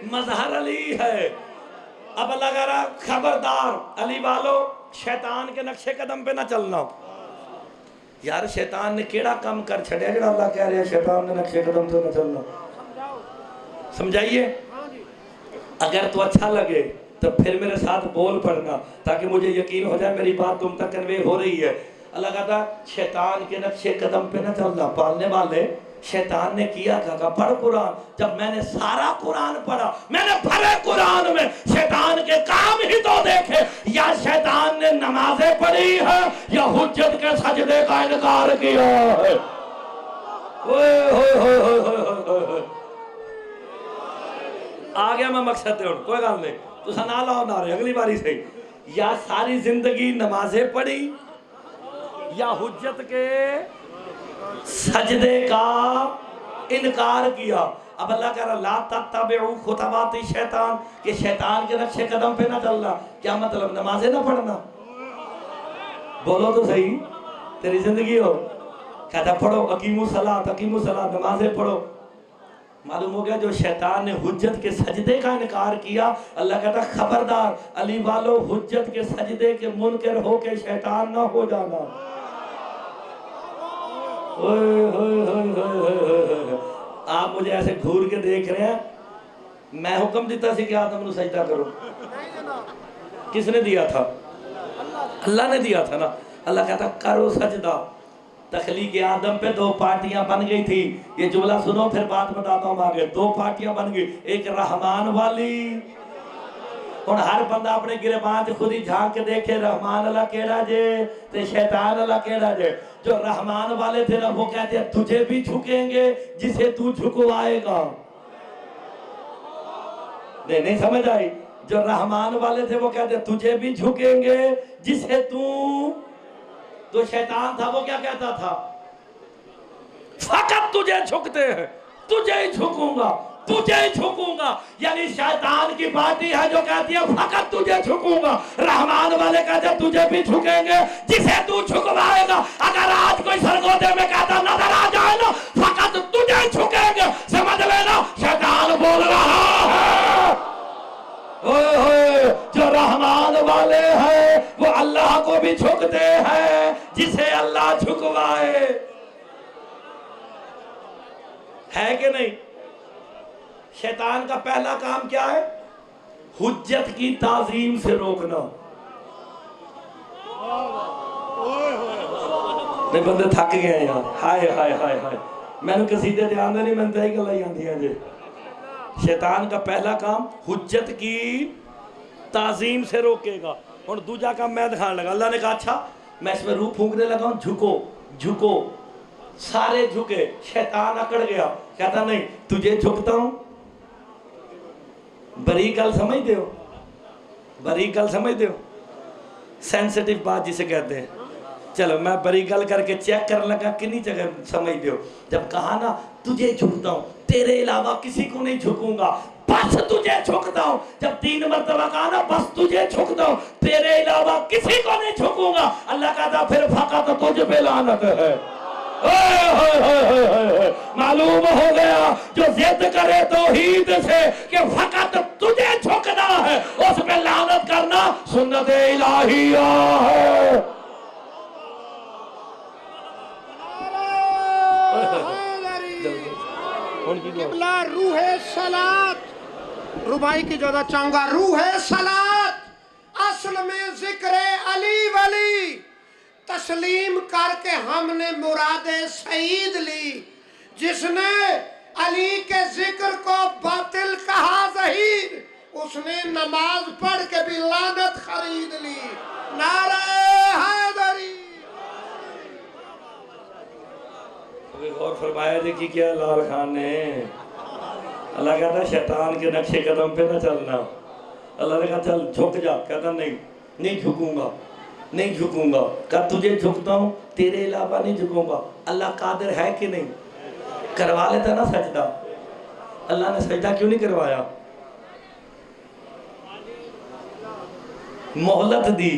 मजहर अली है। अब अल्लाह कह रहा खबरदार अली वालों, शैतान के नक्शे कदम पे ना चलना। यार शैतान ने केड़ा काम कर छड़िया जो अल्लाह कह रहा है शैतान ने नक्शे कदम पे ना चलना? समझाइए। अगर तो अच्छा लगे तो फिर मेरे साथ बोल पड़ना ताकि मुझे यकीन हो जाए मेरी बात तुम तक कन्वे हो रही है। अल्लाह कहता शैतान के नक्शे कदम पे ना चलना। पालने वाले शैतान ने किया क्या? पढ़ कुरान। जब मैंने सारा कुरान पढ़ा, मैंने भरे कुरान में शैतान के काम ही तो देखे। या शैतान ने नमाजें पढ़ी है या हुज्जत के सजदे का इनकार किया है। आ गया मैं मकसद ते हुण, कोई गल नहीं, तुसा ना लाओ नारे अगली बारी से। या सारी जिंदगी नमाजें पढ़ी या हुज्जत के सजदे का इनकार किया। अब अल्लाह कह रहा ला तत्तबिउ खुतवाति शैतान, कि शैतान के नक्शे कदम पे ना चलना। क्या मतलब? नमाजें ना पढ़ना? बोलो तो सही, तेरी जिंदगी हो। कहता पढ़ो अकीमु सलात, नमाजें पढ़ो। मालूम हो गया जो शैतान ने हुज्जत के सजदे का इनकार किया, अल्लाह कहता खबरदार अली वालों, हुज्जत के सजदे के मुनकर हो के शैतान ना हो जाना। आप मुझे ऐसे घूर के देख रहे हैं, मैं हुक्म दिता सी कि आदम को सजदा करो। किसने दिया था? अल्लाह ने दिया था ना। अल्लाह कहता करो सजदा। तखलीक आदम पे दो पार्टियां बन गई थी। ये जुमला सुनो फिर बात बताता हूँ आगे। दो पार्टियां बन गई, एक रहमान वाली। हुण हर बंदा अपने गिरबान च खुद ही झांक के देखे रहमान अल्लाह केड़ा जे ते शैतान अल्लाह केड़ा जे। जो रहमान वाले थे ना वो कहते हैं तुझे भी झुकेंगे जिसे तू झुकवाएगा। नहीं समझ आई? जो रहमान वाले थे वो कहते तुझे भी झुकेंगे जिसे तू। तो शैतान था वो क्या कहता था? फकत तुझे झुकते हैं, तुझे ही झुकूंगा, तुझे ही झुकूंगा। यानी शैतान की पार्टी है जो कहती है फकत तुझे झुकूंगा। रहमान वाले कहते हैं तुझे भी झुकेंगे जिसे तू झुकवाएगा। अगर आज कोई सरगोदे में कहता नजर आ जाए ना फकत तुझे झुकेंगे, समझ लेना शैतान बोल रहा है। जो रहमान वाले हैं वो अल्लाह को भी झुकते हैं जिसे अल्लाह झुकवाए। है कि नहीं? शैतान का पहला काम क्या है? हुज्जत की ताजीम से रोकना। नहीं बंदे थक गए हैं यार। हाय हाय हाय हाय, मैंने कसीदे ध्यान नहीं, मैंने तो यही गल्लां आंदियां जे। शैतान का पहला काम हुज्जत की ताजीम से रोकेगा। और दूजा काम मैं दिखाने लगा। अल्लाह ने कहा अच्छा मैं इसमें रूह फूंकने लगा हूं, झुको झुको। सारे झुके, शैतान अकड़ गया, कहता नहीं तुझे झुकता हूं। बड़ी गल समझते हो? बड़ी गल समझते हो? सेंसिटिव बात जिसे कहते हैं। चलो मैं बड़ी गल करके चेक करने लगा कितनी जगह समझते हो। जब कहा ना तुझे झुकता हूं, तेरे अलावा किसी को नहीं झुकूंगा, बस तुझे झुकता हूं। जब 3 मरतबा कहा ना बस तुझे झुकता हूं, तेरे अलावा किसी को नहीं झुकूंगा, अल्लाह कहता फिर फकत तुझ पे लानत है। मालूम हो गया जो जिद करे तौहीद से कि फकत तुझे झुकना है, उस पे लानत करना सुन्नत इलाहिया है। रूहे सलात, रुबाई की ज्यादा चाहूंगा। रूहे सलात असल में जिक्र अली वली, तस्लीम करके हमने मुरादे सईद ली। जिसने अली के जिक्र को बातिल कहा ज़हीर, उसने नमाज पढ़ के भी लानत खरीद ली। नारे हैदरी। और फरमाया देखिए क्या लाल खान ने। अल्लाह कहता शैतान के नक्शे कदम पे ना चलना। अल्लाह ने कहा चल झुक जा, कहता नहीं नहीं झुकूंगा, नहीं झुकूंगा। कहा तुझे झुकता हूं, तेरे अलावा नहीं झुकूंगा। अल्लाह कादिर है कि नहीं? करवा लेता ना सजदा। अल्लाह ने सजदा क्यों नहीं करवाया? मोहलत दी,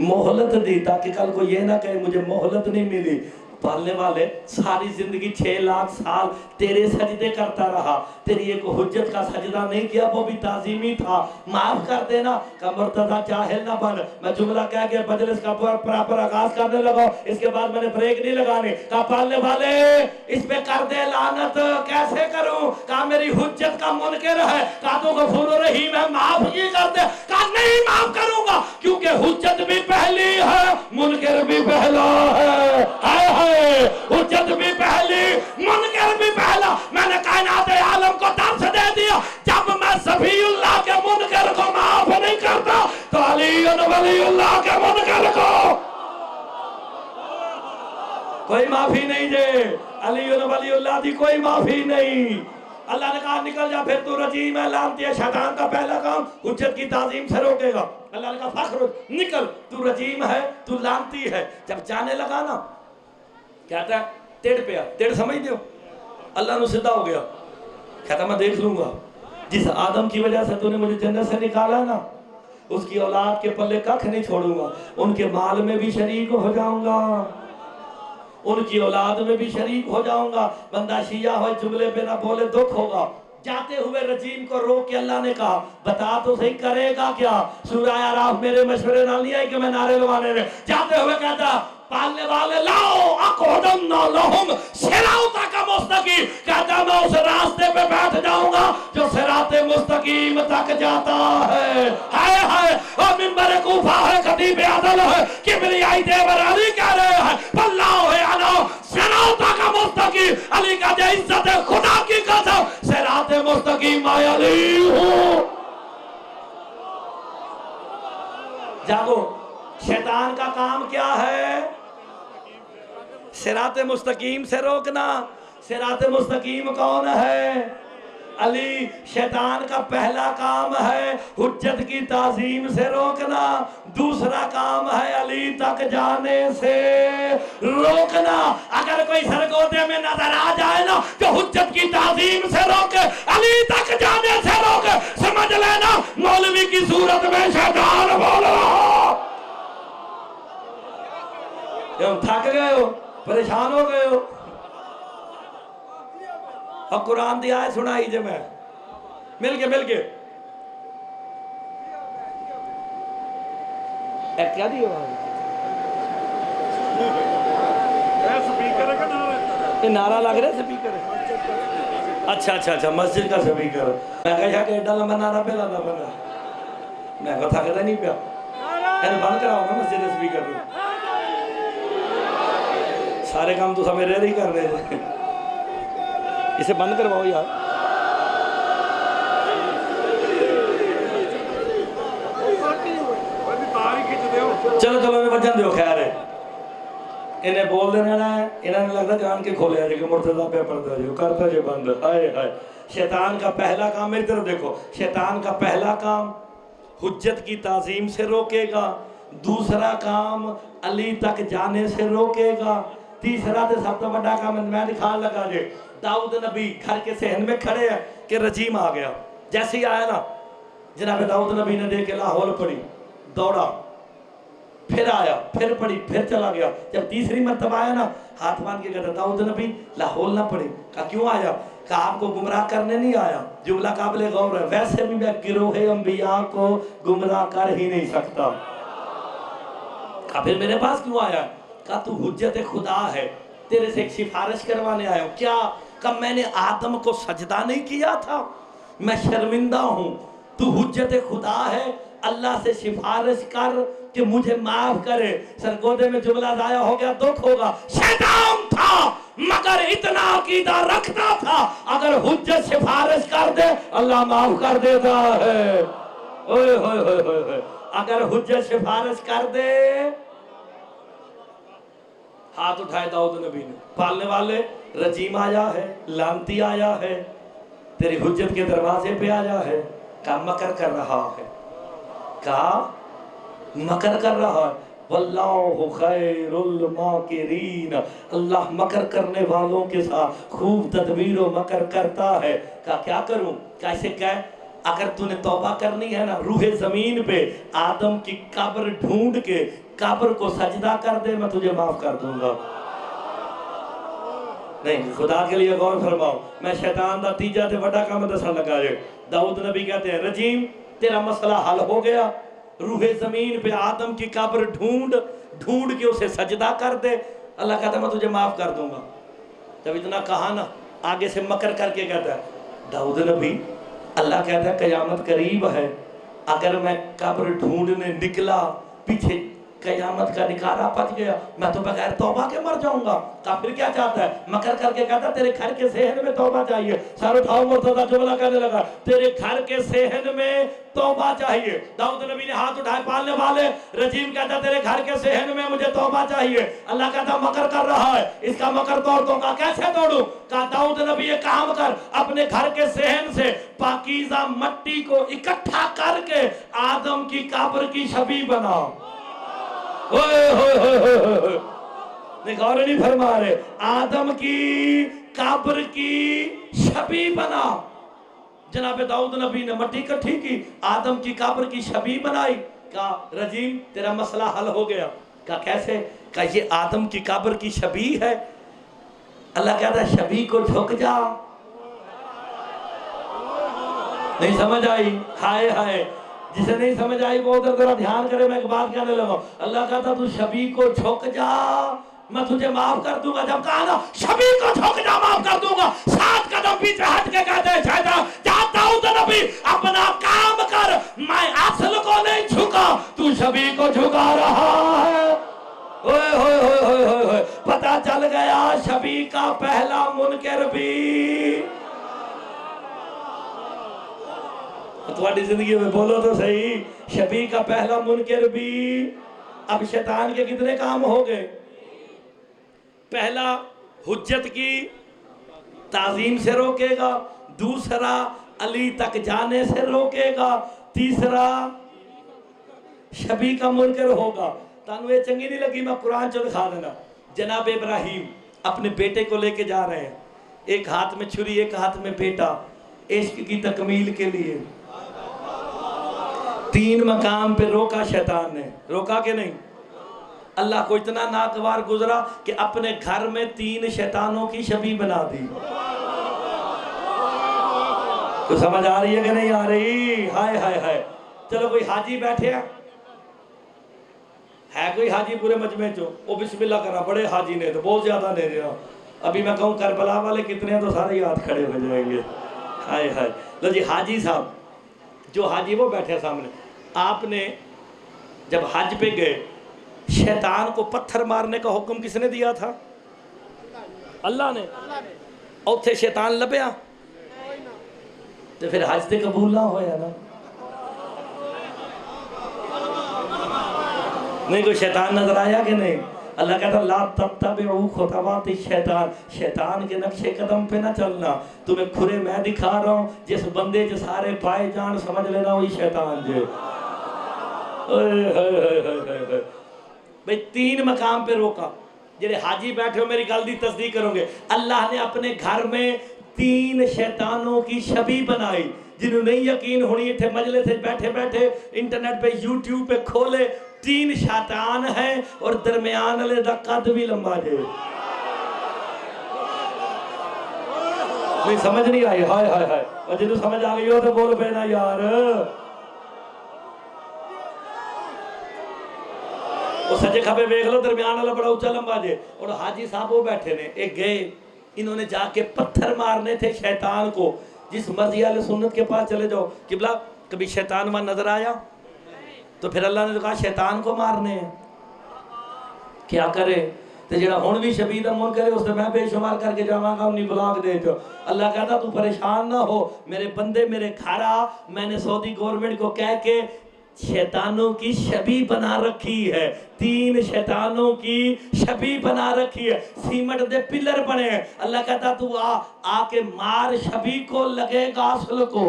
मोहलत दी ताकि कल को ये ना कहे मुझे मोहलत नहीं मिली। पालने वाले सारी जिंदगी 6 लाख साल तेरे सजदे करता रहा, तेरी एक हुज्जत का सजदा नहीं किया, वो भी ताजीमी था, माफ कर देना। मुर्तजा जाहिल ना बन। मैं जुमला कह के मजलिस का प्रॉपर आगाज करने लगा, इसके बाद मैंने ब्रेक नहीं लगाने। कहा पालने वाले इस पे कर दे लानत। कैसे करूं? कहा मेरी हुज्जत का मुनकिर है। कहा तो गफूर रहीम है, माफ ही कर दे। कहा नहीं माफ करूंगा, क्योंकि हुज्जत भी पहली है, मुनकिर भी पहला है। हाय हाय, हुज्जत भी पहली, मुनकिर भी पहला। मैंने कायनात आलम को दर्स दे दिया, जब मैं सफीउल्लाह के मुनकिर को माफ नहीं करता तो अली वलीउल्लाह के मुनकिर को कोई माफी नहीं दे। अली वलीउल्लाह की कोई माफी नहीं। अल्लाह ने कहा निकल जा, फिर तू रजीम है, लानती है। शैतान का पहला काम हुज्जत की ताजीम से रोकेगा। अल्लाह ने कहा फखरुज, निकल, तू रजीम है, तू लानती है। जब जाने लगा ना, कहता है टेढ़ पे आ। टेढ़ समझ दो, अल्लाह ने सीधा हो गया। कहता मैं देख लूंगा, जिस आदम की वजह से तूने मुझे जन्नत से निकाला ना, उसकी औलाद के पल्ले कख नहीं छोड़ूंगा, उनके माल में भी शरीक हो जाऊंगा, उनकी औलाद में भी शरीक हो जाऊंगा। बंदा शिया हो, जुमले पे ना बोले दुख होगा। जाते हुए रजीम को रोक के अल्लाह ने कहा बता तो सही करेगा क्या? सूरह आराफ मेरे मशवरे नाल नहीं आई कि मैं नारे लगाने ने। जाते हुए कहता पालने वाले लाओ अकोदन्ना लहुम सिराता का मुस्तकीम। कहता मैं उस रास्ते पे बैठ जाऊंगा जो सिराते मुस्तकीम तक जाता है। हाय हाय, और मिंबर कूफा है, खतीब अदल है, किबरियाई देवर अली कह रहे हैं बल्लाह है अला सिराता का मुस्तकीम। अली का जो इज्जत है, खुदा की कसम सिराते मुस्तकीम मैं अली हूं। जागो, शैतान का काम क्या है? सिराते मुस्तकीम से रोकना। सिराते मुस्तकीम कौन है? अली। शैतान का पहला काम है हुज्जत की ताजीम से रोकना, दूसरा काम है अली तक जाने से रोकना। अगर कोई सरगोदे में नजर आ जाए ना जो हुज्जत की ताजीम से रोके, अली तक जाने से रोके, समझ लेना मौलवी की सूरत में शैतान बोल रहा। थक गए हो, परेशान हो गए हो, और कुरान दी आयत सुनाई जे मैं मिलके क्या दी ये नारा लग रहा है स्पीकर। अच्छा, मस्जिद का स्पीकर। मैं कहा कि एडा लंबा नारा पे लाना बंदा, मैं को थकदा नहीं पिया। बंद कराओ ना मस्जिद स्पीकर। सारे काम तो मेरे ही कर रहे हैं, इसे बंद करवाओ यार। चलो मैं वजन दो, खैर है इन्हें बोल देना है। इन्हें लगता जान के खोले जो मुर्तजा पे पड़ता जो करता जो बंद। हाय हाय, शैतान का पहला काम, मेरी तरफ देखो, शैतान का पहला काम हुज्जत की ताजीम से रोकेगा, दूसरा काम अली तक जाने से रोकेगा, तीसरा तो सब तो बड़ा काम मैं दिखाने लगा जे दाऊद नबी घर के सहन में खड़े हैं कि रजीम आ गया। जैसे ही आया ना, जनाब दाऊद नबी ने देख के लाहौल पड़ी, दौड़ा, फिर आया, फिर पड़ी, फिर चला गया। जब तीसरी मरतबा आया ना, हाथ बांध के कहता दाऊद नबी लाहौल ना पड़ी। कहा क्यों आया? कहा आपको गुमराह करने नहीं आया। जुमला काबिल गौर है, वैसे भी मैं गिरोहे अंबिया को गुमराह कर ही नहीं सकता। कहा फिर मेरे पास क्यों आया? कहा तू हुज्जत खुदा है, तेरे से एक सिफारिश करवाने आया हूं। क्या? कब मैंने आदम को सजदा नहीं किया था, मैं शर्मिंदा हूं। तू हुज्जत खुदा है, अल्लाह से सिफारिश कर कि मुझे माफ करे। सरगोदे में जुमला जाया हो गया, दुख होगा। शैतान था मगर इतना अकीदा रखता था अगर हुज्जत सिफारिश कर दे अल्लाह माफ कर देता है। ओए होए होए होए, अगर हुज्जत सिफारिश कर दे। हाथ उठाए दाऊद नबी ने, पालने वाले रजीम आया है, लानती आया है, तेरी हुज्जत के दरवाजे पे आया है, का मकर कर रहा है, का मकर कर रहा है। वल्लाहु खैरुल माकिरीन, अल्लाह मकर करने वालों के साथ खूब तदबीर व मकर करता है। का क्या करूं? कैसे कह, अगर तूने तौबा करनी है ना, रूहे जमीन पे आदम की कब्र ढूंढ के कब्र को सजदा कर दे, मैं तुझे माफ कर दूंगा। नहीं, खुदा के लिए गौर फरमाओ। मैं शैतान का तीजा ते बड़ा काम दसा लगा जे। दाऊद नबी कहते हैं रजीम तेरा मसला हल हो गया, रूहे जमीन पे आदम की कब्र ढूंढ ढूंढ के उसे सजदा कर दे, अल्लाह कहता मैं तुझे माफ कर दूंगा। जब इतना कहा ना, आगे से मकर करके कहता है दाऊद नबी, अल्लाह कहता है कयामत करीब है, अगर मैं कब्र ढूंढने निकला, पीछे कयामत का निकारा पच गया, मैं तो बगैर तौबा के मर जाऊंगा। काफिर क्या चाहता है? मकर करके कहता तेरे घर के सेहन में तौबा चाहिए। सारे उठाओ मुर्तजा जुमला कहने लगा तेरे घर के सेहन में तौबा चाहिए। दाऊद नबी ने हाथ उठाए पालने वाले, रजीम कहता तेरे घर के सेहन में मुझे तौबा चाहिए। अल्लाह कहता मकर कर रहा है, इसका मकर तोड़ दूंगा। कैसे तोड़ूं? कहा दाऊद नबी ये काम कर, अपने घर के सेहन से पाकीज़ा मट्टी को इकट्ठा करके आदम की कब्र की छवि बनाओ। गौर नहीं फरमा रहे, आदम की कब्र की छवि बना। जनाब दाऊद नबी ने मट्टी इकट्ठी की, आदम की कब्र की छवि बनाई। कहा रजीम तेरा मसला हल हो गया। कहा कैसे? कहा ये आदम की कब्र की छवि है। अल्लाह कहता है छवि को झुक जा। नहीं समझ आई? हाय हाय, जिसे नहीं समझ आई वो उधर जरा ध्यान करे। मैं एक बात कहने लगा, अल्लाह कहता तू छवि को झुक जा, मैं तुझे माफ कर दूंगा। जब कहा ना छवि को झुक जा माफ कर दूंगा, 7 कदम पीछे हट के कहते हैं शैतान जाता हूं तो नबी अपना काम कर, मैं असल को नहीं झुका, तू छवि को झुका रहा है। ओए होए होए होए होए, पता चल गया छवि का पहला मुनकर भी। तुम्हारी जिंदगी में बोलो तो सही, शबी का पहला मुनकर भी। अब शैतान के कितने काम हो गए? पहला हुज्जत की ताजीम से रोकेगा, दूसरा अली तक जाने से रोकेगा, तीसरा शबी का मुनकर होगा। तानू ये चंगी नहीं लगी, मैं कुरान चो दिखा देना। जनाब इब्राहिम अपने बेटे को लेके जा रहे हैं, एक हाथ में छुरी एक हाथ में बेटा, इश्क की तकमील के लिए। 3 मकाम पे रोका शैतान ने, रोका कि नहीं? अल्लाह को इतना नागवार गुजरा कि अपने घर में 3 शैतानों की छवि बना दी। तो समझ आ रही है कि नहीं आ रही? हाय हाय हाय। चलो कोई हाजी बैठे है कोई हाजी पूरे मजमे चो? वो बिस्मिल्लाह करा, बड़े हाजी ने तो बहुत ज्यादा ले रहे हो। अभी मैं कहूँ करबला वाले कितने हैं तो सारे हाथ खड़े हो जाएंगे। हाय हाय। लो जी हाजी साहब, जो हाजी वो बैठे सामने। आपने जब हज पे गए, शैतान को पत्थर मारने का हुक्म किसने दिया था? अल्लाह ने। और थे शैतान लभया तो फिर हज ते कबूल ना होया ना। नहीं कोई शैतान नजर आया कि नहीं? अल्लाह कहता ला तत्तबिउ खुतवाति शैतान, शैतान के नक्शे कदम पे ना चलना। तुम्हें खुरे मैं दिखा रहा हूँ, जिस बंदे जो सारे पाए जान समझ लेना वही शैतान जे। भाई 3 मकाम पे रोका। जेडे हाजी बैठे हो मेरी गल दी तस्दीक करोगे, अल्लाह ने अपने घर में 3 शैतानों की छवि बनाई। जिन्होंने नहीं यकीन होनी इतने मजले से बैठे बैठे इंटरनेट पे यूट्यूब पे खोले, 3 शैतान हैं और दरमियान वाले दा कद भी लंबा जे। नहीं समझ नहीं आई? हाय हाय हाय। और जिन्हों समझ आ गई हो तो बोल पे ना यार। वो सजे खबे देख लो, दरमियान वाला बड़ा ऊंचा लंबा जे। और हाजी साहब वो बैठे ने, एक गए, इन्होंने जाके पत्थर मारने थे शैतान को। जिस मर्जी वाले सुन्नत के पास चले जाओ, किबला कभी शैतान वहां नजर आया? तो फिर अल्लाह ने तो कहा शैतान को मारने हैं, क्या करे? तो जरा हुण भी शबी दा मुन करे उससे मैं बेशुमार करके जावांगा उन्हीं ब्लॉग दे जो। अल्लाह कहता तू परेशान ना हो मेरे बंदे, मेरे घर आ। मैंने सऊदी गवर्नमेंट को कह के शैतानों की छवि बना रखी है, 3 शैतानों की छवि बना रखी है, सीमेंट दे पिलर बने हैं। अल्लाह कहता तू आके मार छवि को, लगेगा असल को।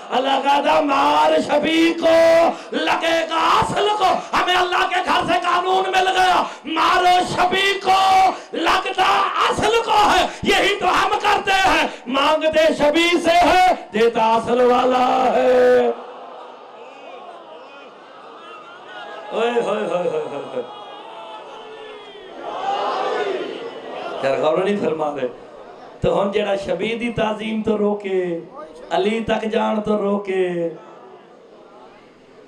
अल्लाह कहता मार छवि को, लगेगा असल को। हमें अल्लाह के घर से कानून मिल गया, मारो छवि को, लगता असल को है। यही तो हम करते हैं, मांगते छवि से है, देता असल वाला है। ओए होए होए होए होए। यार गौर नहीं फरमा रहे। तो हम जरा शबी दी ताजीम तो रोके, अली तक जान तो रोके,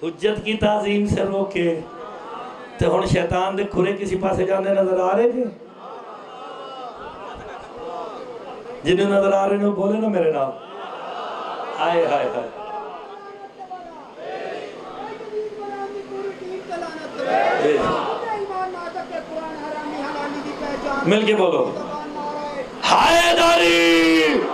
हुज्जत की ताजीम से रोके, तो हम शैतान दे खुरे किसी पासे जाने नजर आ रहे थे? जिन्हें नजर आ रहे ने बोले ना मेरे नाम। हाय हाय हाय। मिल के बोलो हैदरी।